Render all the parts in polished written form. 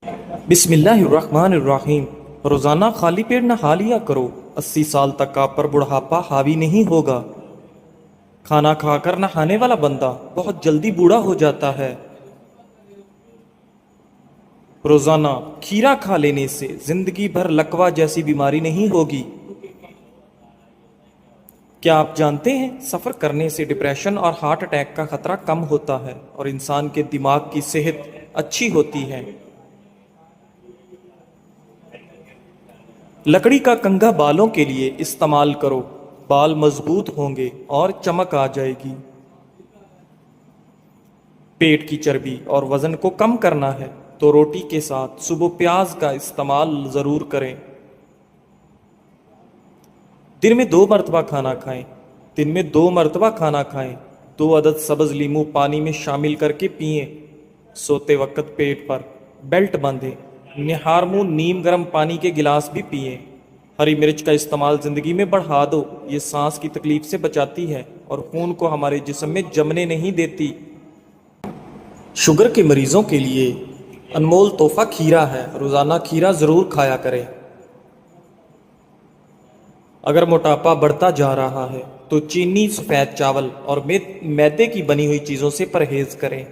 بسم اللہ الرحمن الرحیم۔ روزانہ خالی پیٹ نہا لیا کرو، 80 سال تک آپ پر بڑھاپا حاوی نہیں ہوگا۔ کھانا کھا کر نہانے والا بندہ بہت جلدی بوڑھا ہو جاتا ہے۔ روزانہ کھیرا کھا لینے سے زندگی بھر لکوہ جیسی بیماری نہیں ہوگی۔ کیا آپ جانتے ہیں سفر کرنے سے ڈپریشن اور ہارٹ اٹیک کا خطرہ کم ہوتا ہے اور انسان کے دماغ کی صحت اچھی ہوتی ہے۔ لکڑی کا کنگھا بالوں کے لیے استعمال کرو، بال مضبوط ہوں گے اور چمک آ جائے گی۔ پیٹ کی چربی اور وزن کو کم کرنا ہے تو روٹی کے ساتھ صبح پیاز کا استعمال ضرور کریں۔ دن میں 2 مرتبہ کھانا کھائیں۔ دن میں 2 مرتبہ کھانا کھائیں۔ 2 عدد سبز لیموں پانی میں شامل کر کے پئیں۔ سوتے وقت پیٹ پر بیلٹ باندھیں۔ نہار منہ نیم گرم پانی کے گلاس بھی پئیں۔ ہری مرچ کا استعمال زندگی میں بڑھا دو، یہ سانس کی تکلیف سے بچاتی ہے اور خون کو ہمارے جسم میں جمنے نہیں دیتی۔ شوگر کے مریضوں کے لیے انمول تحفہ کھیرا ہے، روزانہ کھیرا ضرور کھایا کریں۔ اگر موٹاپا بڑھتا جا رہا ہے تو چینی، سفید چاول اور میدے کی بنی ہوئی چیزوں سے پرہیز کریں۔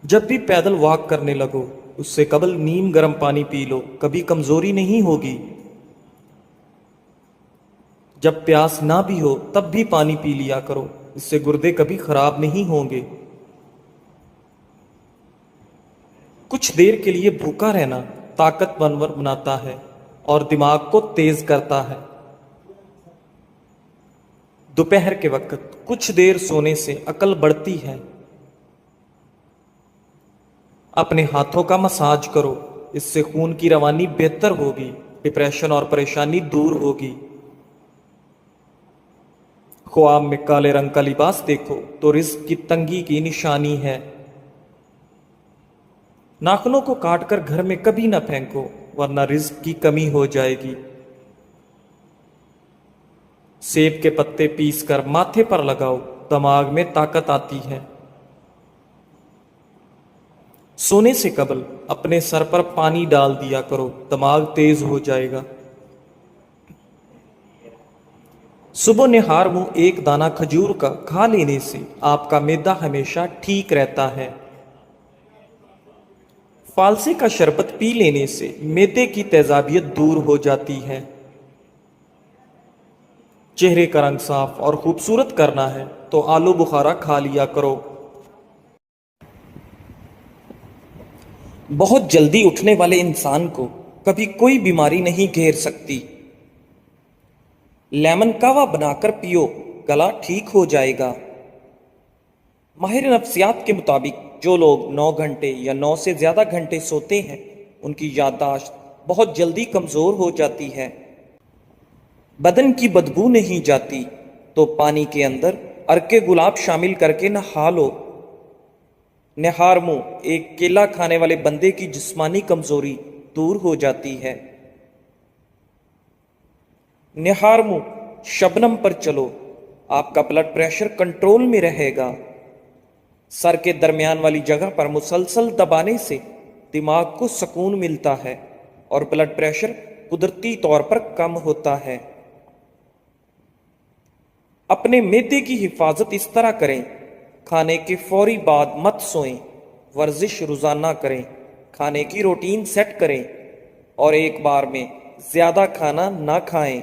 جب بھی پیدل واک کرنے لگو اس سے قبل نیم گرم پانی پی لو، کبھی کمزوری نہیں ہوگی۔ جب پیاس نہ بھی ہو تب بھی پانی پی لیا کرو، اس سے گردے کبھی خراب نہیں ہوں گے۔ کچھ دیر کے لیے بھوکا رہنا طاقتور بناتا ہے اور دماغ کو تیز کرتا ہے۔ دوپہر کے وقت کچھ دیر سونے سے عقل بڑھتی ہے۔ اپنے ہاتھوں کا مساج کرو، اس سے خون کی روانی بہتر ہوگی، ڈپریشن اور پریشانی دور ہوگی۔ خواب میں کالے رنگ کا لباس دیکھو تو رزق کی تنگی کی نشانی ہے۔ ناخنوں کو کاٹ کر گھر میں کبھی نہ پھینکو ورنہ رزق کی کمی ہو جائے گی۔ سیب کے پتے پیس کر ماتھے پر لگاؤ، دماغ میں طاقت آتی ہے۔ سونے سے قبل اپنے سر پر پانی ڈال دیا کرو، دماغ تیز ہو جائے گا۔ صبح نہار منہ ایک دانہ کھجور کا کھا لینے سے آپ کا معدہ ہمیشہ ٹھیک رہتا ہے۔ فالسے کا شربت پی لینے سے معدے کی تیزابیت دور ہو جاتی ہے۔ چہرے کا رنگ صاف اور خوبصورت کرنا ہے تو آلو بخارا کھا لیا کرو۔ بہت جلدی اٹھنے والے انسان کو کبھی کوئی بیماری نہیں گھیر سکتی۔ لیمن کہوہ بنا کر پیو، گلا ٹھیک ہو جائے گا۔ ماہر نفسیات کے مطابق جو لوگ 9 گھنٹے یا 9 سے زیادہ گھنٹے سوتے ہیں ان کی یادداشت بہت جلدی کمزور ہو جاتی ہے۔ بدن کی بدبو نہیں جاتی تو پانی کے اندر عرق گلاب شامل کر کے نہا لو۔ نہار منہ ایک کیلا کھانے والے بندے کی جسمانی کمزوری دور ہو جاتی ہے۔ نہار منہ شبنم پر چلو، آپ کا بلڈ پریشر کنٹرول میں رہے گا۔ سر کے درمیان والی جگہ پر مسلسل دبانے سے دماغ کو سکون ملتا ہے اور بلڈ پریشر قدرتی طور پر کم ہوتا ہے۔ اپنے معدے کی حفاظت اس طرح کریں، کھانے کے فوری بعد مت سوئیں، ورزش روزانہ کریں، کھانے کی روٹین سیٹ کریں اور ایک بار میں زیادہ کھانا نہ کھائیں۔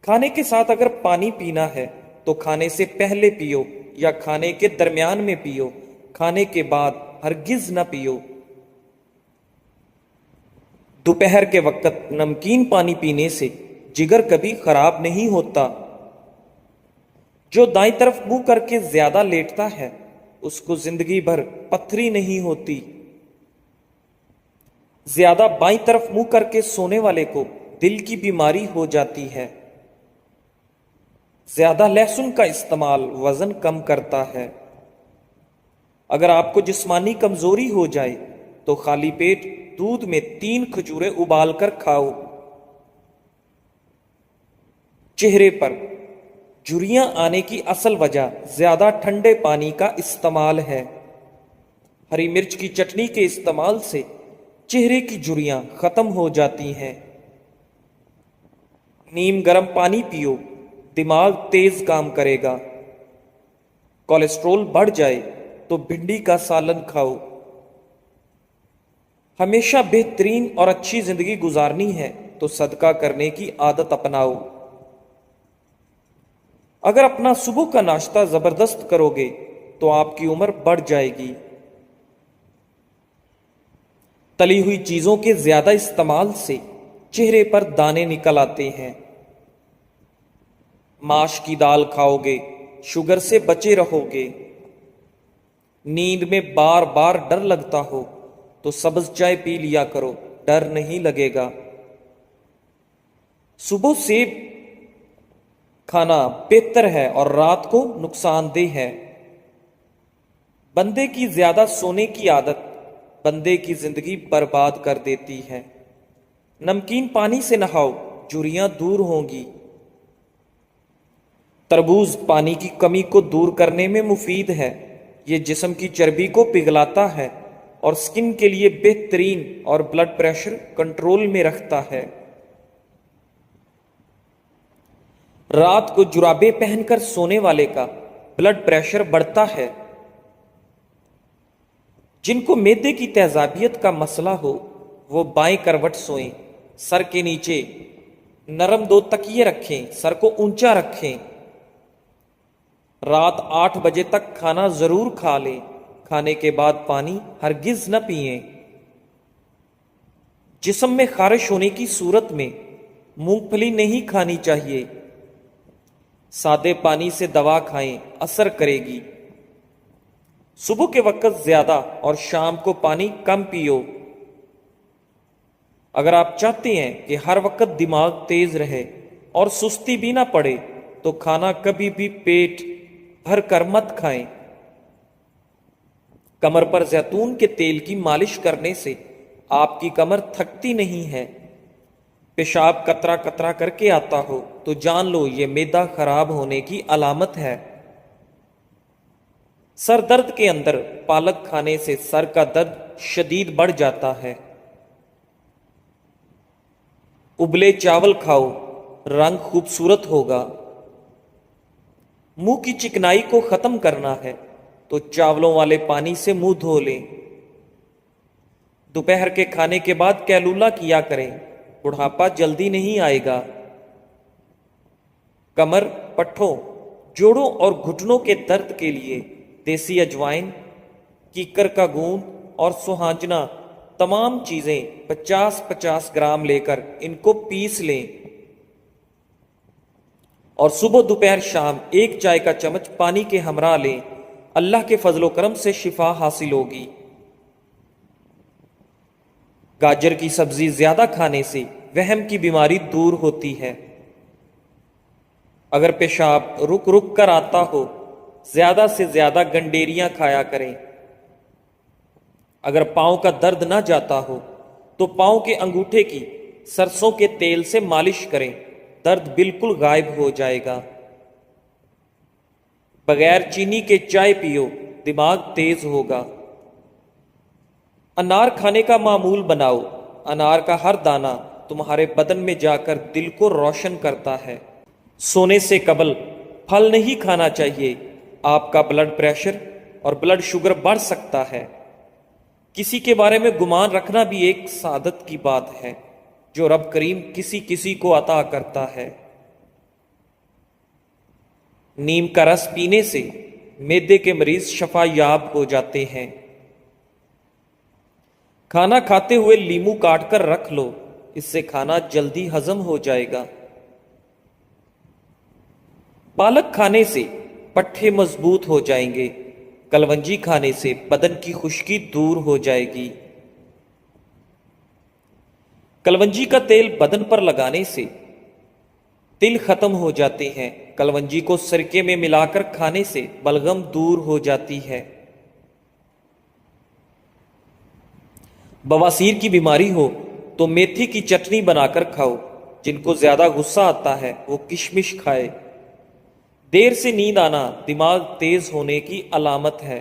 کھانے کے ساتھ اگر پانی پینا ہے تو کھانے سے پہلے پیو یا کھانے کے درمیان میں پیو، کھانے کے بعد ہرگز نہ پیو۔ دوپہر کے وقت نمکین پانی پینے سے جگر کبھی خراب نہیں ہوتا۔ جو دائیں طرف منہ کر کے زیادہ لیٹتا ہے اس کو زندگی بھر پتھری نہیں ہوتی۔ زیادہ بائیں طرف منہ کر کے سونے والے کو دل کی بیماری ہو جاتی ہے۔ زیادہ لہسن کا استعمال وزن کم کرتا ہے۔ اگر آپ کو جسمانی کمزوری ہو جائے تو خالی پیٹ دودھ میں 3 کھجوریں ابال کر کھاؤ۔ چہرے پر جھریاں آنے کی اصل وجہ زیادہ ٹھنڈے پانی کا استعمال ہے۔ हरी मिर्च की चटनी के इस्तेमाल से चेहरे की झुर्रियां खत्म हो जाती हैं। नीम गर्म पानी पियो, दिमाग तेज काम करेगा। कोलेस्ट्रॉल बढ़ जाए तो भिंडी का सालन खाओ। हमेशा बेहतरीन और अच्छी जिंदगी गुजारनी है तो सदका करने की आदत अपनाओ। अगर अपना सुबह का नाश्ता जबरदस्त करोगे तो आपकी उम्र बढ़ जाएगी। तली हुई चीजों के ज्यादा इस्तेमाल से चेहरे पर दाने निकल आते हैं। माश की दाल खाओगे, शुगर से बचे रहोगे। नींद में बार बार डर लगता हो तो सब्ज चाय पी लिया करो, डर नहीं लगेगा। सुबह सेब खाना बेहतर है और रात को नुकसानदेह है। बंदे की ज्यादा सोने की आदत बंदे की जिंदगी बर्बाद कर देती है। नमकीन पानी से नहाओ, झुर्रियां दूर होंगी। तरबूज पानी की कमी को दूर करने में मुफीद है। ये जिस्म की चर्बी को पिघलाता है और स्किन के लिए बेहतरीन और ब्लड प्रेशर कंट्रोल में रखता है। रात को जुराबे पहनकर सोने वाले का ब्लड प्रेशर बढ़ता है। जिनको मैदे की तेजाबियत का मसला हो वो बाएं करवट सोएं, सर के नीचे नरम 2 तकिए रखें, सर को ऊंचा रखें। रात 8 बजे तक खाना जरूर खा लें। खाने के बाद पानी हरगिज न पिएं। जिस्म में खारिश होने की सूरत में मूंगफली नहीं खानी चाहिए। सादे पानी से दवा खाएं, असर करेगी। सुबह के वक्त ज्यादा और शाम को पानी कम पियो। अगर आप चाहते हैं कि हर वक्त दिमाग तेज रहे और सुस्ती भी ना पड़े तो खाना कभी भी पेट भर कर मत खाएं। कमर पर जैतून के तेल की मालिश करने से आपकी कमर थकती नहीं है। पेशाब कतरा कतरा करके आता हो तो जान लो ये मैदा खराब होने की अलामत है। सर दर्द के अंदर पालक खाने से सर का दर्द शदीद बढ़ जाता है। उबले चावल खाओ, रंग खूबसूरत होगा। मुंह की चिकनाई को खत्म करना है तो चावलों वाले पानी से मुंह धो लें। दोपहर के खाने के बाद कैलूला किया करें, बुढ़ापा जल्दी नहीं आएगा। कमर, पट्ठों, जोड़ों और घुटनों के दर्द के लिए देसी अजवाइन, कीकर का गूंद और सुहांजना तमाम चीजें 50-50 ग्राम लेकर इनको पीस लें और सुबह दोपहर शाम 1 चाय का चम्मच पानी के हमरा लें। अल्लाह के फजलो करम से शिफा हासिल होगी। गाजर की सब्जी ज्यादा खाने से वहम की बीमारी दूर होती है। अगर पेशाब रुक रुक कर आता हो ज्यादा से ज्यादा गंडेरियां खाया करें। अगर पांव का दर्द ना जाता हो तो पांव के अंगूठे की सरसों के तेल से मालिश करें, दर्द बिल्कुल गायब हो जाएगा। बगैर चीनी के चाय पियो, दिमाग तेज होगा। अनार खाने का मामूल बनाओ। अनार का हर दाना तुम्हारे बदन में जाकर दिल को रोशन करता है। सोने से कबल फल नहीं खाना चाहिए, आपका ब्लड प्रेशर और ब्लड शुगर बढ़ सकता है। किसी के बारे में गुमान रखना भी एक सादत की बात है जो रब करीम किसी किसी को अता करता है। नीम का रस पीने से मैदे के मरीज शफा याब हो जाते हैं। खाना खाते हुए लीमू काट कर रख लो, इससे खाना जल्दी हजम हो जाएगा। पालक खाने से पट्ठे मजबूत हो जाएंगे। कलवंजी खाने से बदन की खुश्की दूर हो जाएगी। कलवंजी का तेल बदन पर लगाने से तिल खत्म हो जाते हैं। कलवंजी को सिरके में मिलाकर खाने से बलगम दूर हो जाती है। बवासीर की बीमारी हो तो मेथी की चटनी बनाकर खाओ। जिनको ज्यादा गुस्सा आता है वो किशमिश खाए। देर से नींद आना दिमाग तेज होने की अलामत है।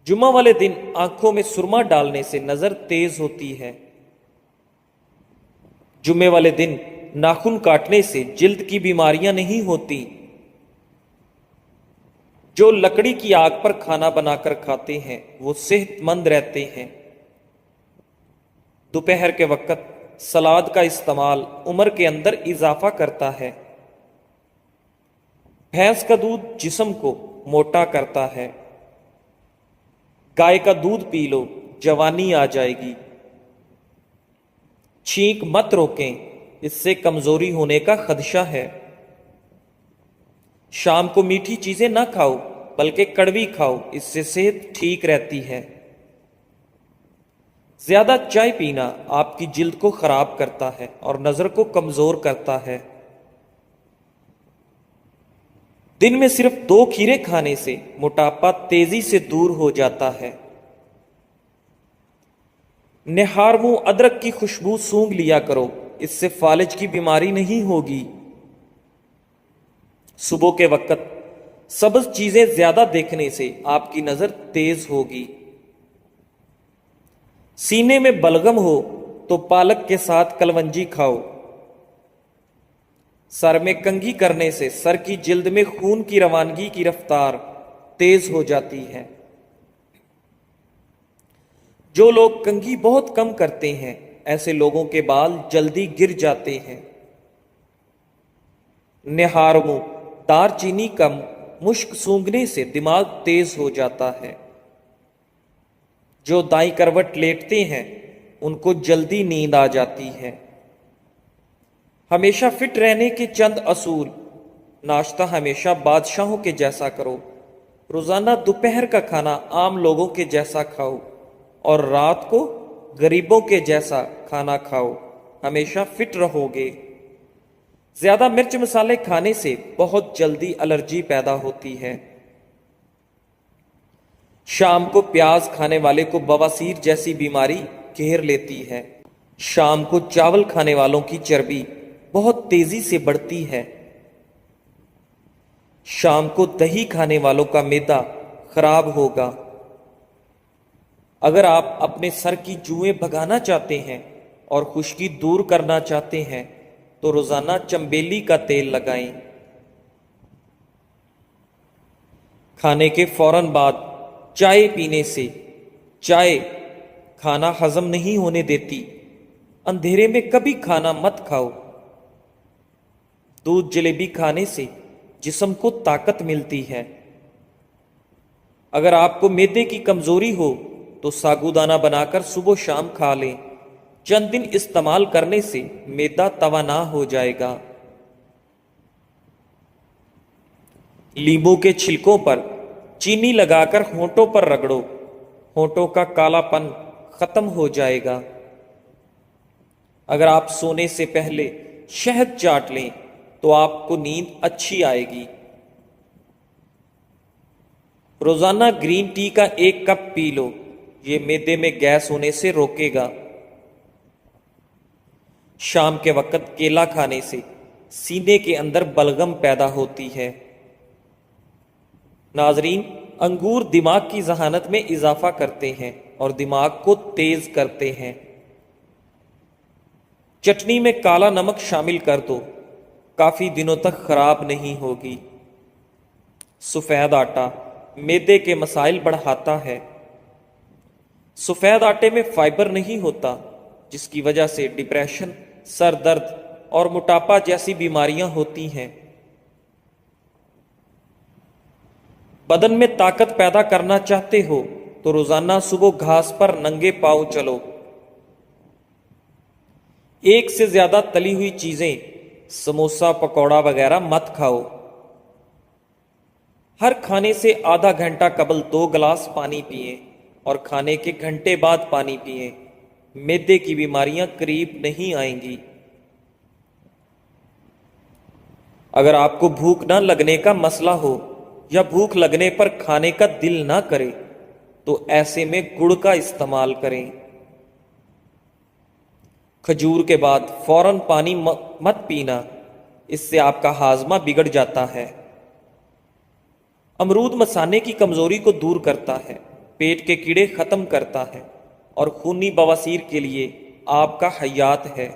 जुम्मा वाले दिन आंखों में सुरमा डालने से नजर तेज होती है। जुम्मे वाले दिन नाखून काटने से जिल्द की बीमारियां नहीं होती। जो लकड़ी की आग पर खाना बनाकर खाते हैं वो सेहतमंद रहते हैं। दोपहर के वक्त सलाद का इस्तेमाल उम्र के अंदर इजाफा करता है। भैंस का दूध जिस्म को मोटा करता है। गाय का दूध पी लो, जवानी आ जाएगी। छींक मत रोकें, इससे कमजोरी होने का खदशा है। शाम को मीठी चीजें ना खाओ बल्कि कड़वी खाओ, इससे सेहत ठीक रहती है। ज्यादा चाय पीना आपकी जिल्द को खराब करता है और नजर को कमजोर करता है। दिन में सिर्फ 2 खीरे खाने से मोटापा तेजी से दूर हो जाता है। निहार मुंह अदरक की खुशबू सूंघ लिया करो, इससे फालिज की बीमारी नहीं होगी। सुबह के वक्त सब्ज चीजें ज्यादा देखने से आपकी नजर तेज होगी। सीने में बलगम हो तो पालक के साथ कलवंजी खाओ। सर में कंघी करने से सर की जिल्द में खून की रवानगी की रफ्तार तेज हो जाती है। जो लोग कंघी बहुत कम करते हैं ऐसे लोगों के बाल जल्दी गिर जाते हैं। निहार मुंह दारचीनी कम मुश्क सूंघने से दिमाग तेज हो जाता है। जो दाईं करवट लेटते हैं उनको जल्दी नींद आ जाती है। हमेशा फिट रहने के चंद असूल। नाश्ता हमेशा बादशाहों के जैसा करो। रोजाना दोपहर का खाना आम लोगों के जैसा खाओ और रात को गरीबों के जैसा खाना खाओ, हमेशा फिट रहोगे। ज्यादा मिर्च मसाले खाने से बहुत जल्दी एलर्जी पैदा होती है। शाम को प्याज खाने वाले को बवासीर जैसी बीमारी घेर लेती है। शाम को चावल खाने वालों की चर्बी बहुत तेजी से बढ़ती है। शाम को दही खाने वालों का मैदा खराब होगा। अगर आप अपने सर की जुएं भगाना चाहते हैं और खुश्की दूर करना चाहते हैं तो रोजाना चंबेली का तेल लगाएं। खाने के फौरन बाद चाय पीने से चाय खाना हजम नहीं होने देती। अंधेरे में कभी खाना मत खाओ। दूध जलेबी खाने से जिस्म को ताकत मिलती है। अगर आपको मैदे की कमजोरी हो तो साबूदाना बनाकर सुबह शाम खा लें। चंद दिन इस्तेमाल करने से मैदा तवाना हो जाएगा। नींबू के छिलकों पर चीनी लगाकर होंठों पर रगड़ो, होंठों का कालापन खत्म हो जाएगा। अगर आप सोने से पहले शहद चाट लें तो आपको नींद अच्छी आएगी। रोजाना ग्रीन टी का 1 कप पी लो, ये मैदे में गैस होने से रोकेगा। शाम के वक्त केला खाने से सीने के अंदर बलगम पैदा होती है। नाजरीन, अंगूर दिमाग की जहानत में इजाफा करते हैं और दिमाग को तेज करते हैं। चटनी में काला नमक शामिल कर दो, काफी दिनों तक खराब नहीं होगी। सफेद आटा मैदे के मसाइल बढ़ाता है। सफेद आटे में फाइबर नहीं होता, जिसकी वजह से डिप्रेशन, सर दर्द और मोटापा जैसी बीमारियां होती हैं। बदन में ताकत पैदा करना चाहते हो तो रोजाना सुबह घास पर नंगे पांव चलो। एक से ज्यादा तली हुई चीजें, समोसा, पकौड़ा वगैरह मत खाओ। हर खाने से आधा घंटा कबल 2 गिलास पानी पिए और खाने के घंटे बाद पानी पिए। मैदे की बीमारियां करीब नहीं आएंगी। अगर आपको भूख न लगने का मसला हो या भूख लगने पर खाने का दिल ना करे तो ऐसे में गुड़ का इस्तेमाल करें। खजूर के बाद फौरन पानी मत पीना, इससे आपका हाजमा बिगड़ जाता है। अमरूद मसाने की कमजोरी को दूर करता है। پیٹ کے کیڑے ختم کرتا ہے اور خونی بواسیر کے لیے آپ کا حیات ہے۔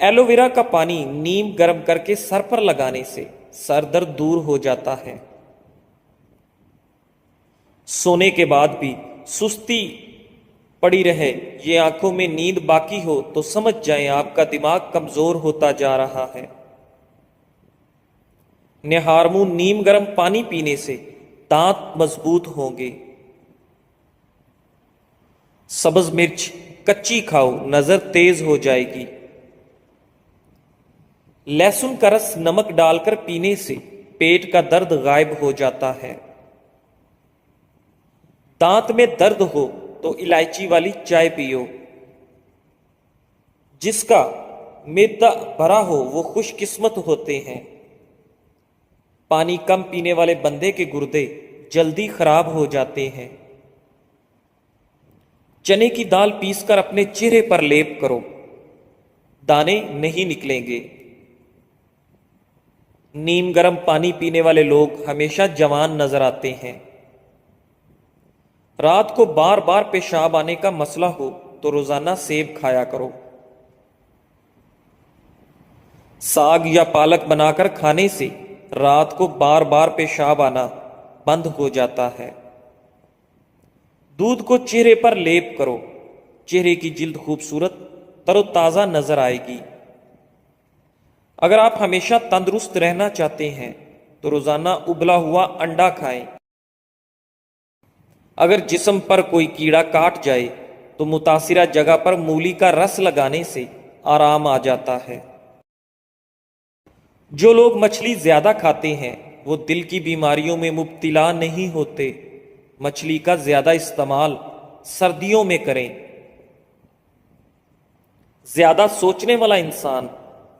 ایلو ویرا کا پانی نیم گرم کر کے سر پر لگانے سے سر درد دور ہو جاتا ہے۔ سونے کے بعد بھی سستی پڑی رہے، یہ آنکھوں میں نیند باقی ہو تو سمجھ جائیں آپ کا دماغ کمزور ہوتا جا رہا ہے۔ نہار منہ نیم گرم پانی پینے سے دانت مضبوط ہوں گے۔ سبز مرچ کچی کھاؤ، نظر تیز ہو جائے گی۔ لہسن کا رس نمک ڈال کر پینے سے پیٹ کا درد غائب ہو جاتا ہے۔ دانت میں درد ہو تو الائچی والی چائے پیو۔ جس کا معدہ بھرا ہو وہ خوش قسمت ہوتے ہیں۔ پانی کم پینے والے بندے کے گردے جلدی خراب ہو جاتے ہیں۔ چنے کی دال پیس کر اپنے چہرے پر لیپ کرو، دانے نہیں نکلیں گے۔ نیم گرم پانی پینے والے لوگ ہمیشہ جوان نظر آتے ہیں۔ رات کو بار بار پیشاب آنے کا مسئلہ ہو تو روزانہ سیب کھایا کرو۔ ساگ یا پالک بنا کر کھانے سے رات کو بار بار پیشاب آنا بند ہو جاتا ہے۔ دودھ کو چہرے پر لیپ کرو، چہرے کی جلد خوبصورت تر و تازہ نظر آئے گی۔ اگر آپ ہمیشہ تندرست رہنا چاہتے ہیں تو روزانہ ابلا ہوا انڈا کھائیں۔ اگر جسم پر کوئی کیڑا کاٹ جائے تو متاثرہ جگہ پر مولی کا رس لگانے سے آرام آ جاتا ہے۔ جو لوگ مچھلی زیادہ کھاتے ہیں وہ دل کی بیماریوں میں مبتلا نہیں ہوتے۔ مچھلی کا زیادہ استعمال سردیوں میں کریں۔ زیادہ سوچنے والا انسان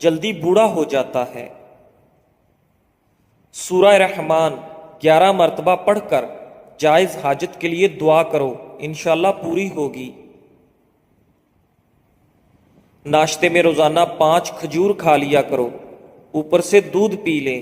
جلدی بوڑھا ہو جاتا ہے۔ سورہ رحمان 11 مرتبہ پڑھ کر جائز حاجت کے لیے دعا کرو، انشاءاللہ پوری ہوگی۔ ناشتے میں روزانہ 5 کھجور کھا لیا کرو، اوپر سے دودھ پی لیں،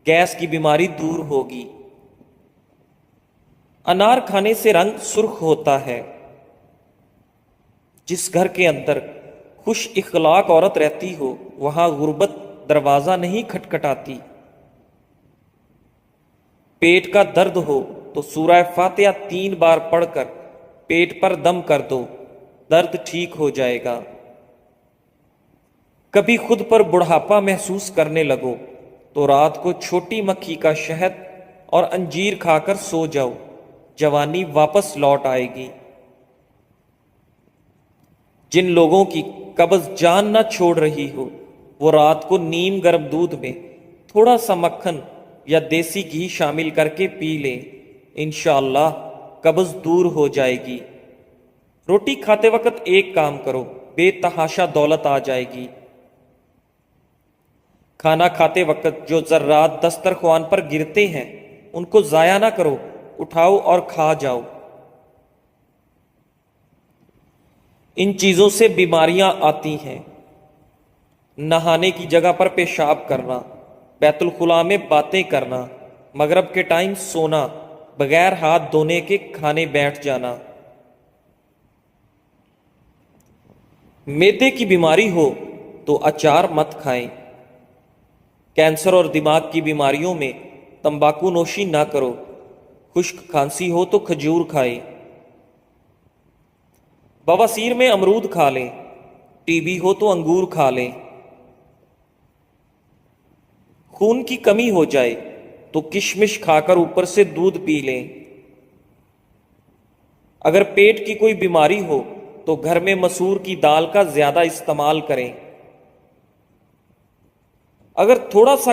گیس کی بیماری دور ہوگی۔ انار کھانے سے رنگ سرخ ہوتا ہے۔ جس گھر کے اندر خوش اخلاق عورت رہتی ہو وہاں غربت دروازہ نہیں کھٹکھٹاتی۔ پیٹ کا درد ہو تو سورہ فاتحہ 3 بار پڑھ کر پیٹ پر دم کر دو، درد ٹھیک ہو جائے گا۔ کبھی خود پر بڑھاپا محسوس کرنے لگو تو رات کو چھوٹی مکھی کا شہد اور انجیر کھا کر سو جاؤ، جوانی واپس لوٹ آئے گی۔ جن لوگوں کی قبض جان نہ چھوڑ رہی ہو وہ رات کو نیم گرم دودھ میں تھوڑا سا مکھن یا دیسی گھی شامل کر کے پی لیں، انشاءاللہ قبض دور ہو جائے گی۔ روٹی کھاتے وقت ایک کام کرو، بے تحاشا دولت آ جائے گی۔ کھانا کھاتے وقت جو ذرات دسترخوان پر گرتے ہیں ان کو ضائع نہ کرو، اٹھاؤ اور کھا جاؤ۔ ان چیزوں سے بیماریاں آتی ہیں۔ نہانے کی جگہ پر پیشاب کرنا، بیت الخلاء میں باتیں کرنا، مغرب کے ٹائم سونا، بغیر ہاتھ دھونے کے کھانے بیٹھ جانا۔ معدے کی بیماری ہو تو اچار مت کھائیں۔ کینسر اور دماغ کی بیماریوں میں تمباکو نوشی نہ کرو۔ خشک کھانسی ہو تو کھجور کھائیں۔ بواسیر میں امرود کھا لیں، ٹی بی ہو تو انگور کھا لیں۔ خون کی کمی ہو جائے تو کشمش کھا کر اوپر سے دودھ پی لیں۔ اگر پیٹ کی کوئی بیماری ہو تو گھر میں مسور کی دال کا زیادہ استعمال کریں۔ اگر تھوڑا سا